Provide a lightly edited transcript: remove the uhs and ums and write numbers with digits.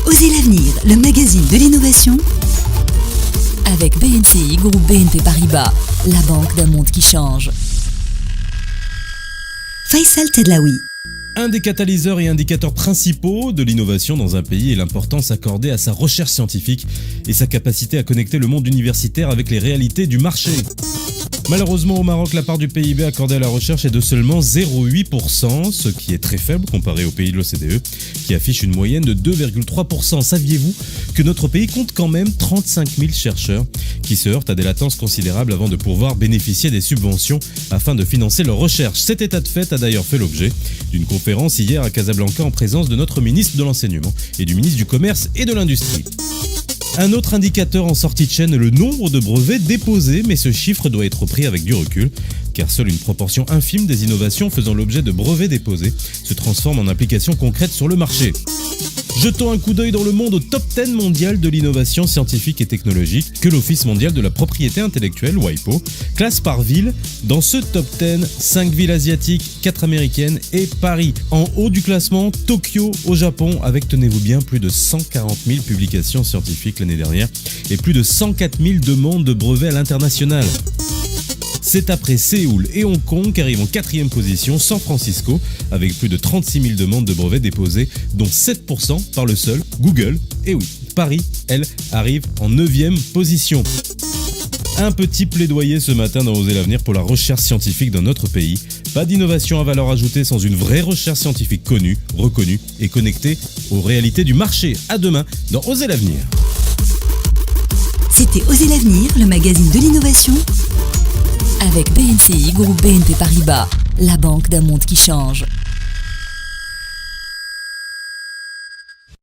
Osez l'avenir, le magazine de l'innovation avec BNCI, groupe BNP Paribas, la banque d'un monde qui change. Faisal Tedlaoui. Un des catalyseurs et indicateurs principaux de l'innovation dans un pays est l'importance accordée à sa recherche scientifique et sa capacité à connecter le monde universitaire avec les réalités du marché. Malheureusement, au Maroc, la part du PIB accordée à la recherche est de seulement 0,8%, ce qui est très faible comparé aux pays de l'OCDE, qui affiche une moyenne de 2,3%. Saviez-vous que notre pays compte quand même 35 000 chercheurs qui se heurtent à des latences considérables avant de pouvoir bénéficier des subventions afin de financer leur recherche? Cet état de fait a d'ailleurs fait l'objet d'une conférence hier à Casablanca en présence de notre ministre de l'Enseignement et du ministre du Commerce et de l'Industrie. Un autre indicateur en sortie de chaîne est le nombre de brevets déposés, mais ce chiffre doit être pris avec du recul, car seule une proportion infime des innovations faisant l'objet de brevets déposés se transforme en applications concrètes sur le marché. Jetons un coup d'œil dans le monde au top 10 mondial de l'innovation scientifique et technologique que l'Office mondial de la propriété intellectuelle, WIPO, classe par ville. Dans ce top 10, 5 villes asiatiques, 4 américaines et Paris. En haut du classement, Tokyo au Japon, avec, tenez-vous bien, plus de 140 000 publications scientifiques l'année dernière et plus de 104 000 demandes de brevets à l'international. C'est après Séoul et Hong Kong qu'arrive en 4e position San Francisco, avec plus de 36 000 demandes de brevets déposées, dont 7% par le seul Google. Et oui, Paris, elle, arrive en 9e position. Un petit plaidoyer ce matin dans Osez l'avenir pour la recherche scientifique dans notre pays. Pas d'innovation à valeur ajoutée sans une vraie recherche scientifique connue, reconnue et connectée aux réalités du marché. À demain dans Osez l'avenir. C'était Osez l'avenir, le magazine de l'innovation avec BNCI, groupe BNP Paribas, la banque d'un monde qui change.